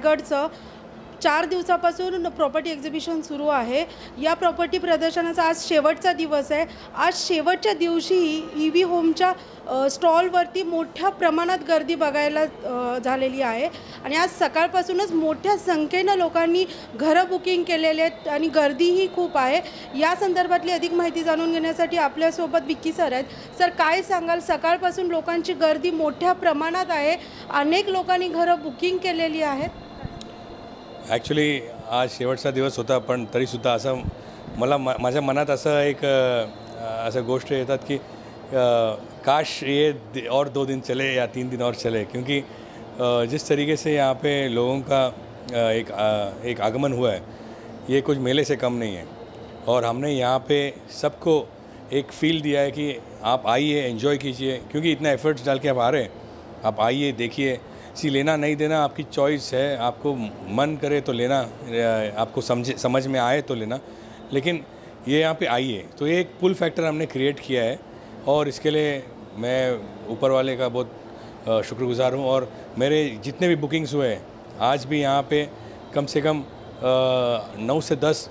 रायगडचं 4 दिवसापासून property exhibition सुरू आहे। या प्रॉपर्टी प्रदर्शनाचा आज शेवटचा दिवस आहे। आज शेवटच्या दिवशी ईव्ही होमच्या स्टॉलवरती मोठ्या प्रमाणात गर्दी बघायला झालेली आहे आणि आज सकाळपासूनच मोठ्या संख्येने लोकांनी घरं बुकिंग केलेले आहेत आणि गर्दीही खूप आहे। या संदर्भातली अधिक माहिती जाणून घेण्यासाठी आपल्यासोबत विक्की सर आहेत। सर, काय सांगाल, सकाळपासून लोकांची गर्दी मोठ्या प्रमाणात आहे, अनेक लोकांनी घरं बुकिंग केलेली आहेत। ॲक्च्युली आज शेवटचा दिवस होता, पण तरीसुद्धा असं माझ्या मनात असं एक असं गोष्ट येतात की काश ये और 2 दिन चले या 3 दिन और चले, क्योंकि जिस तरीके से यहाँ पे लोगों का एक आगमन हुआ है, ये कुछ मेले से कम नहीं है। और हमने यहाँ पे सबको एक फ़ील दिया है कि आप आइए, एंजॉय कीजिए, क्योंकि इतना एफर्ट्स डाल के आप आ रहे हैं, आप आइए, देखिए। लेना नहीं देना आपकी चॉइस है, आपको मन करे तो लेना, आपको समझ में आए तो लेना, लेकिन ये यहाँ पे आइए। तो ये एक पुल फैक्टर हमने क्रिएट किया है और इसके लिए मैं ऊपर वाले का बहुत शुक्रगुजार हूँ। और मेरे जितने भी बुकिंग्स हुए हैं आज भी यहाँ पे कम से कम 9 से 10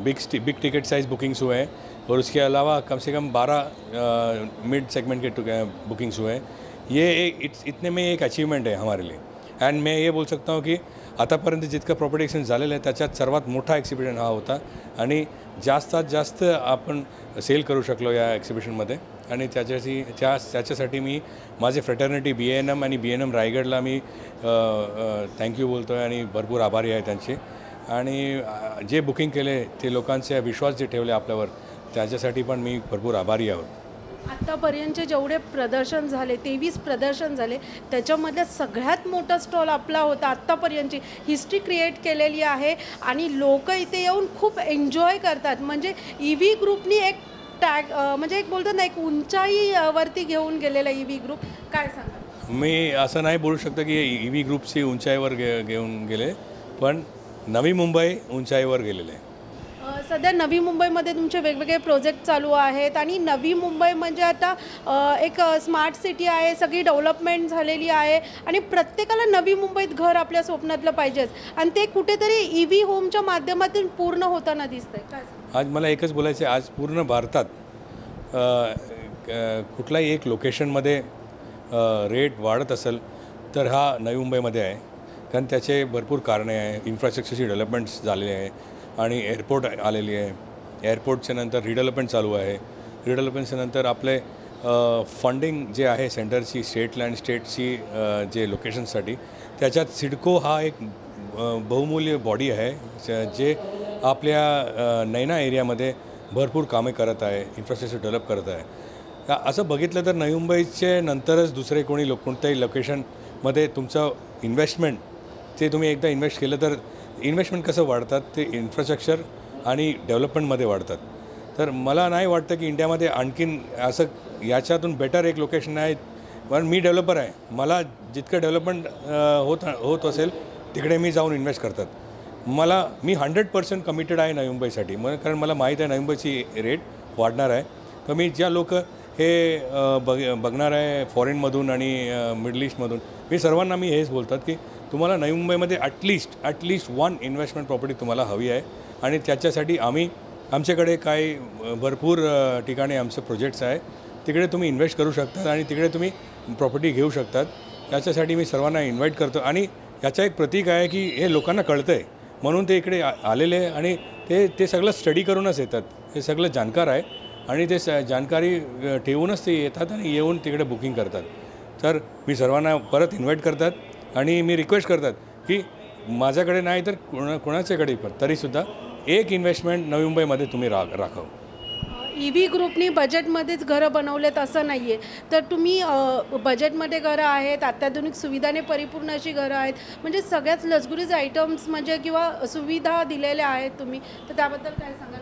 बिग टिकट साइज़ बुकिंग्स हुए हैं और उसके अलावा कम से कम 12 मिड सेगमेंट के बुकिंग्स हुए हैं। ये इतने में एक अचीवमेंट आहे हमारे लिए। अँड मैं ये बोल सकता हूँ की आतापर्यंत जितकं प्रॉपर्टी एक्सचेंज झालेलं आहे त्याच्यात सर्वात मोठा एक्झिबिशन हा होता आणि जास्तीत जास्त आपण सेल करू शकलो या एक्झिबिशनमध्ये। आणि त्याच्यासाठी मी माझे फ्रेटर्निटी BNM आणि BNM रायगडला मी थँक्यू बोलतो आहे आणि भरपूर आभारी आहे त्यांचे। आणि जे बुकिंग केले ते लोकांचे विश्वास जे ठेवले आपल्यावर त्याच्यासाठी पण मी भरपूर आभारी आहोत। आत्तापर्यंतचे जेवढे प्रदर्शन झाले 23 प्रदर्शन झाले त्याच्यामधलं सगळ्यात मोठा स्टॉल आपला होता। आत्तापर्यंतची हिस्ट्री क्रिएट केलेली आहे आणि लोक इथे येऊन खूप एन्जॉय करतात। म्हणजे ईव्ही ग्रुपनी एक टॅग म्हणजे एक बोलतो ना एक उंचाईवरती घेऊन गेलेला ईव्ही ग्रुप, काय सांगा? मी असं नाही बोलू शकतो की ईव्ही ग्रुपची उंचाईवर घेऊन गेले, पण नवी मुंबई उंचाईवर गेलेले आहे। सध्या नवी मुंबईमध्ये तुमचे वेगवेगळे प्रोजेक्ट चालू आहेत आणि नवी मुंबई म्हणजे आता एक स्मार्ट सिटी आहे, सगळी डेव्हलपमेंट झालेली आहे आणि प्रत्येकाला नवी मुंबईत घर आपल्या स्वप्नातलं पाहिजेच आणि ते कुठेतरी ईव्ही होमच्या माध्यमातून पूर्ण होताना दिसतंय। काय आज मला एकच बोलायचं आहे, आज पूर्ण भारतात कुठलाही एक लोकेशनमध्ये रेट वाढत असेल तर हा नवी मुंबईमध्ये आहे, कारण त्याचे भरपूर कारणे आहे। इन्फ्रास्ट्रक्चरची डेव्हलपमेंट्स झालेली आहे आणि एअरपोर्ट आलेली आहे, एअरपोर्टच्या नंतर रिडेव्हलपमेंट चालू आहे, रिडेव्हलपमेंटच्या नंतर आपले फंडिंग जे आहे सेंटरची स्टेटची जे लोकेशनसाठी, त्याच्यात सिडको हा एक बहुमूल्य बॉडी आहे जे आपल्या नैना एरियामध्ये भरपूर कामे करत आहे, इन्फ्रास्ट्रक्चर डेव्हलप करत आहे। असं बघितलं तर नवी मुंबईचे नंतरच दुसरे कोणत्याही लोकेशनमध्ये तुमचं इन्व्हेस्टमेंट ते तुम्ही एकदा इन्व्हेस्ट केलं तर इन्व्हेस्टमेंट कसं वाढतात ते इन्फ्रास्ट्रक्चर आणि डेव्हलपमेंटमध्ये वाढतात। तर मला नाही वाटतं की इंडियामध्ये आणखीन असं याच्यातून बेटर एक लोकेशन आहे। पण मी डेव्हलपर आहे, मला जितकं डेव्हलपमेंट होत असेल तिकडे मी जाऊन इन्व्हेस्ट करतात। मी 100% कमिटेड आहे नवी मुंबईसाठी, कारण मला माहीत आहे नवी मुंबईची रेट वाढणार आहे। तर मी ज्या लोक हे बघणार आहे फॉरेनमधून आणि मिडल ईस्टमधून, मी सर्वांना मी हेच बोलतात की तुम्हाला नवी मुंबईमध्ये ॲटलिस्ट 1 इन्व्हेस्टमेंट प्रॉपर्टी तुम्हाला हवी आहे आणि त्याच्यासाठी आमच्याकडे काही भरपूर ठिकाणी आमचे प्रोजेक्ट्स आहे, तिकडे तुम्ही इन्व्हेस्ट करू शकतात आणि तिकडे तुम्ही प्रॉपर्टी घेऊ शकतात। याच्यासाठी मी सर्वांना इन्व्हाइट करतो आणि याचा एक प्रतीक आहे की हे लोकांना कळतं आहे म्हणून ते इकडे आलेले आणि ते सगळं स्टडी करूनच येतात। हे सगळं जाणकार आहे आणि ते जानकारी ठेवूनच ते येतात आणि येऊन तिकडे बुकिंग करतात। तर मी सर्वांना परत इन्व्हाइट करतात आणि मी रिक्वेस्ट करतात की माझ्याकडे नाही तर कोणाच्याकडे पण तरीसुद्धा एक इन्व्हेस्टमेंट नवी मुंबईमध्ये तुम्ही राखावं। ईव्ही ग्रुपनी बजेटमध्येच घरं बनवलेत असं नाही आहे, तर तुम्ही बजेटमध्ये घरं आहेत, अत्याधुनिक सुविधाने परिपूर्ण अशी घरं आहेत, म्हणजे सगळ्याच लक्झुरीज आयटम्स म्हणजे किंवा सुविधा दिलेल्या आहेत तुम्ही, तर त्याबद्दल काय सांगाल?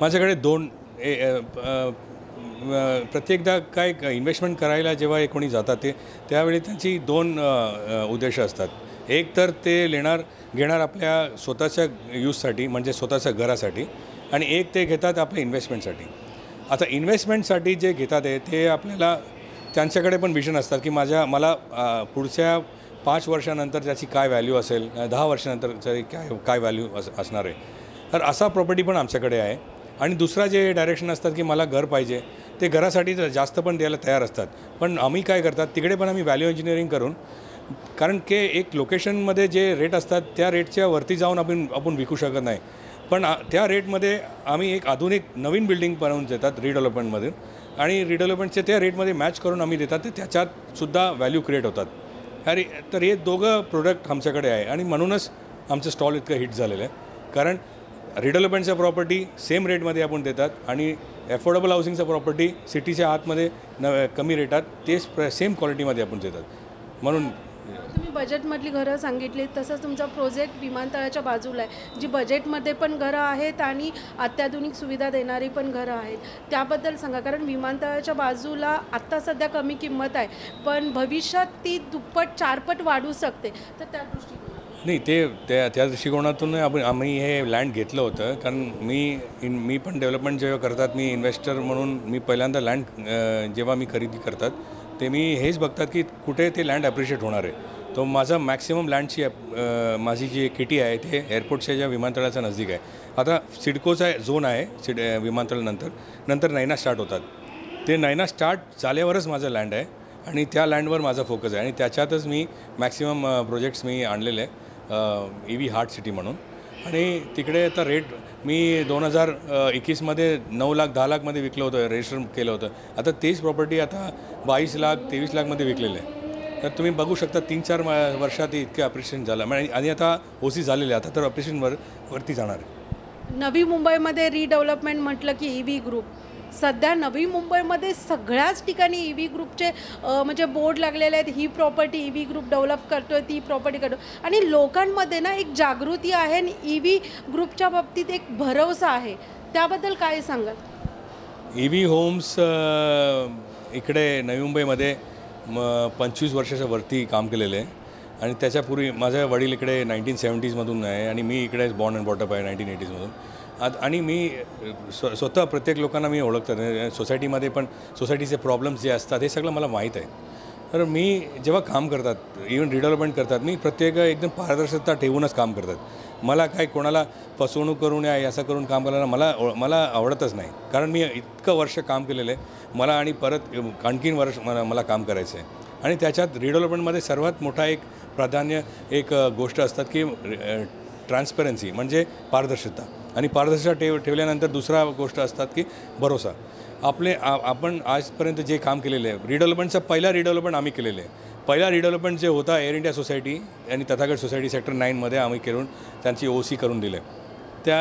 माझ्याकडे 2 प्रत्येकदा काय इन्व्हेस्टमेंट करायला जेव्हा कोणी जातात त्यावेळी त्यांची 2 उद्देश असतात। एक तर ते घेणार आपल्या स्वतःच्या यूजसाठी म्हणजे स्वतःच्या घरासाठी आणि एक ते घेतात आपल्या इन्व्हेस्टमेंटसाठी। आता इन्व्हेस्टमेंटसाठी जे घेतात ते आपल्याला त्यांच्याकडे पण विजन असतात की मला पुढच्या 5 वर्षानंतर त्याची काय व्हॅल्यू असेल, 10 वर्षानंतर तरी काय व्हॅल्यू असणार आहे. तर असा प्रॉपर्टी पण आमच्याकडे आहे. आणि दुसरा जे डायरेक्शन असतात की मला घर पाहिजे, ते घरासाठी जास्त पण द्यायला तयार असतात. पण आम्ही काय करतात, तिकडे पण आम्ही व्हॅल्यू इंजिनिअरिंग करून, कारण की एक लोकेशनमध्ये जे रेट असतात त्या रेटच्या वरती जाऊन आपण विकू शकत नाही. पण त्या रेटमध्ये आम्ही एक आधुनिक नवीन बिल्डिंग बनवून देतात रिडेव्हलपमेंटमधून, आणि रिडेव्हलपमेंटचे त्या रेटमध्ये मॅच करून आम्ही देतात, ते त्याच्यातसुद्धा व्हॅल्यू क्रिएट होतात. अरे तर हे दोघं प्रोडक्ट आमच्याकडे आहे आणि म्हणूनच आमचं स्टॉल इतकं हिट झालेलं आहे. कारण रिडेव्हलपमेंटच्या प्रॉपर्टी सेम रेटमध्ये आपण देतात आणि अफोर्डेबल हाऊसिंगचं प्रॉपर्टी सिटीच्या आतमध्ये कमी रेटात तेच सेम क्वालिटीमध्ये आपण देतात. म्हणून तुम्ही बजेटमधली घरं सांगितली, तसंच तुमचा प्रोजेक्ट विमानतळाच्या बाजूला आहे, जी बजेटमध्ये पण घरं आहेत आणि अत्याधुनिक सुविधा देणारी पण घरं आहेत. त्याबद्दल सांगा. कारण विमानतळाच्या बाजूला आत्ता सध्या कमी किंमत आहे, पण भविष्यात ती दुप्पट 4पट वाढू शकते. तर त्या दृष्टीने नाही, त्या दृष्टिकोनातून आम्ही हे लँड घेतलं होतं. कारण मी पण डेव्हलपमेंट जेव्हा करतात, मी इन्व्हेस्टर म्हणून मी पहिल्यांदा लँड जेव्हा मी खरेदी करतात, ते मी हेच बघतात की कुठे ते लँड ॲप्रिशिएट होणार आहे. तो माझा मॅक्सिमम लँडची माझी जी किटी आहे ते एअरपोर्टच्या ज्या विमानतळाच्या नजदीक आहे. आता सिडकोचा झोन आहे विमानतळानंतर नैना स्टार्ट होतात. ते नैना स्टार्ट झाल्यावरच माझं लँड आहे आणि त्या लँडवर माझा फोकस आहे आणि त्याच्यातच मी मॅक्सिमम प्रोजेक्ट्स मी आणलेले आहे. EV हार्ट सिटी म्हणून. आणि तिकडे आता रेट मी 2021मध्ये 9 लाख 10 लाखमध्ये विकलं होतं, रजिस्टर केलं होतं. आता तेच प्रॉपर्टी आता 22 लाख 23 लाखमध्ये विकलेलं आहे. तर तुम्ही बघू शकता 3-4 वर्षात इतकं अप्रिशिएशन झालं आणि आता OC झालेलं आहे. आता तर अप्रिशिएशन वरती जाणार आहे. नवी मुंबईमध्ये रिडेव्हलपमेंट म्हटलं की EV ग्रुप. सध्या नवी मुंबईमध्ये सगळ्याच ठिकाणी EV ग्रुपचे म्हणजे बोर्ड लागलेले आहेत. ही प्रॉपर्टी EV ग्रुप डेव्हलप करतोय, ती प्रॉपर्टी करतो, आणि लोकांमध्ये ना एक जागृती आहे आणि EV ग्रुपच्या बाबतीत एक भरवसा आहे. त्याबद्दल काय सांगाल? EV होम्स इकडे नवी मुंबईमध्ये 25 वर्षाच्या वरती काम केलेलं आहे. आणि त्याच्यापूर्वी माझे वडील इकडे 1970sमधून आहे आणि मी इकडे बॉर्न अँड बॉटअप आहे 1980sमधून. आणि मी स्वतः प्रत्येक लोकांना मी ओळखतात. सोसायटीमध्ये पण सोसायटीचे प्रॉब्लेम्स जे असतात हे सगळं मला माहीत आहे. तर मी जेव्हा काम करतात, इव्हन रिडेव्हलपमेंट करतात, मी प्रत्येक एकदम पारदर्शकता ठेवूनच काम करतात. मला काय कोणाला फसवणूक करून या असं करून काम करायला मला आवडतच नाही. कारण मी इतकं वर्ष काम केलेलं आहे, मला आणि परत आणखीन वर्ष मला काम करायचं आहे. आणि त्याच्यात रिडेव्हलपमेंटमध्ये सर्वात मोठा एक प्राधान्य एक गोष्ट असतात की ट्रान्सपरन्सी, म्हणजे पारदर्शकता. आणि पारदर्शकता ठेवल्यानंतर दुसरा गोष्ट असतात की भरोसा. आपण आजपर्यंत जे काम केलेलं आहे, रिडेव्हलपमेंटचा पहिला रिडेव्हलपमेंट आम्ही केलेलं आहे. पहिला रिडेव्हलपमेंट जे होता एअर इंडिया सोसायटी आणि तथागत सोसायटी सेक्टर 9मध्ये आम्ही करून त्यांची OC करून दिले. त्या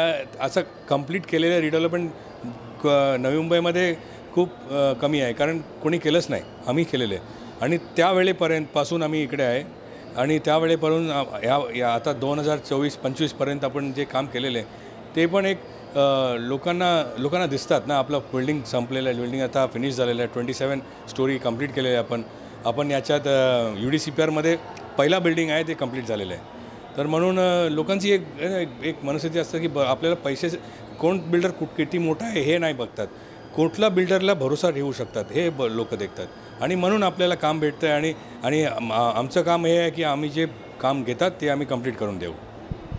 असं कंप्लीट केलेलं रिडेव्हलपमेंट नवी मुंबईमध्ये खूप कमी आहे, कारण कोणी केलंच नाही. आम्ही केलेलं आहे आणि त्यावेळेपासून आम्ही इकडे आहे. आणि त्यावेळेपासून आता 2024-25पर्यंत आपण जे काम केलेलं आहे ते पण एक लोकांना दिसतात ना. आपलं बिल्डिंग संपलेलं आहे, बिल्डिंग आता फिनिश झालेलं आहे. 27 स्टोरी कंप्लीट केलेलं आहे आपण याच्यात UDCPRमध्ये पहिला बिल्डिंग आहे ते कंप्लीट झालेलं आहे. तर म्हणून लोकांची एक मनस्थिती असतं की आपल्याला पैसे कोण बिल्डर किती मोठा आहे हे नाही बघतात, कुठला बिल्डरला भरोसा ठेवू शकतात हे लोक देखतात. आणि म्हणून आपल्याला काम भेटतं आहे. आणि आमचं काम हे आहे की आम्ही जे काम घेतात ते आम्ही कंप्लीट करून देऊ.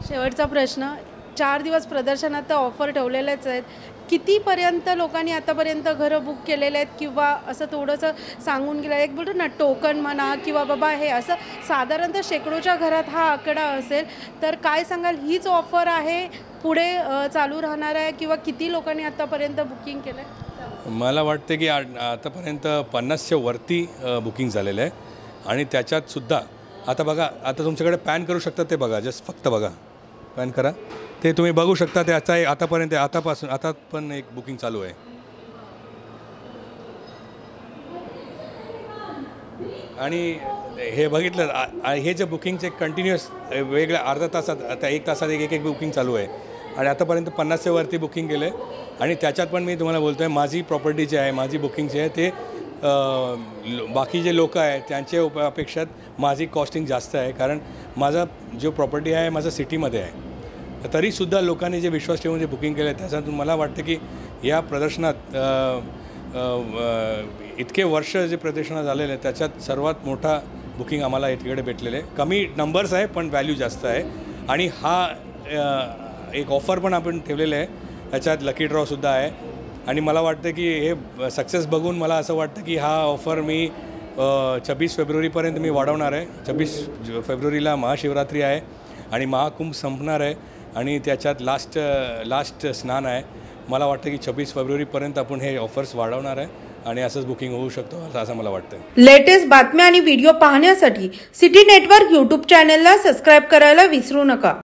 शेवटचा प्रश्न. 4 दिवस प्रदर्शनात तर ऑफर ठेवलेल्याच आहेत. कितीपर्यंत लोकांनी आतापर्यंत घरं बुक केलेले आहेत, किंवा असं थोडंसं सांगून गेलं, एक बोलतो ना टोकन म्हणा किंवा बाबा हे असं साधारणतः शेकडोच्या घरात हा आकडा असेल, तर काय सांगाल? हीच ऑफर आहे, पुढे चालू राहणार आहे, किंवा किती लोकांनी आतापर्यंत बुकिंग केलं आहे? मला वाटतं की आतापर्यंत 50च्या वरती बुकिंग झालेलं आहे. आणि त्याच्यातसुद्धा आता बघा, आता तुमच्याकडे पॅन करू शकतात ते बघा, जस्ट फक्त बघा, पॅन करा, ते तुम्ही बघू शकता. ते आता पण एक बुकिंग चालू आहे. आणि हे बघितलं, हे जे बुकिंगचे कंटिन्युअस वेगळ्या अर्धा तासात, आता 1 तासात एक बुकिंग चालू आहे. आणि आतापर्यंत 50च्या वरती बुकिंग केलं आहे. आणि त्याच्यात पण मी तुम्हाला बोलतो आहे, माझी प्रॉपर्टी जी आहे, माझी बुकिंग जे आहे ते बाकी जे लोक आहेत त्यांच्या अपेक्षा माझी कॉस्टिंग जास्त आहे. कारण माझा जो प्रॉपर्टी आहे माझा सिटीमध्ये आहे. तरीसुद्धा लोकांनी जे विश्वास ठेवून जे बुकिंग केलं आहे त्याच्यातून मला वाटतं की या प्रदर्शनात इतके वर्ष जे प्रदर्शनात झालेलं आहे त्याच्यात सर्वात मोठा बुकिंग आम्हाला इकडे भेटलेले आहे. कमी नंबर्स आहे पण व्हॅल्यू जास्त आहे. आणि हा एक ऑफर पण आपण ठेवलेलं आहे, त्याच्यात लकी ड्रॉसुद्धा आहे. आणि मला वाटतं की हे सक्सेस बघून मला असं वाटतं की हा ऑफर मी 26 फेब्रुवारीपर्यंत मी वाढवणार आहे. 26 फेब्रुवारीला महाशिवरात्री आहे आणि महाकुंभ संपणार आहे आणि त्याच्यात लास्ट स्नान आहे. मला वाटतं की 26 फेब्रुवारीपर्यंत आपण हे ऑफर्स वाढवणार आहे आणि असंच बुकिंग होऊ शकतो असं मला वाटतं. लेटेस्ट बातम्या आणि व्हिडिओ पाहण्यासाठी सिटी नेटवर्क यूट्यूब चॅनलला सबस्क्राईब करायला विसरू नका.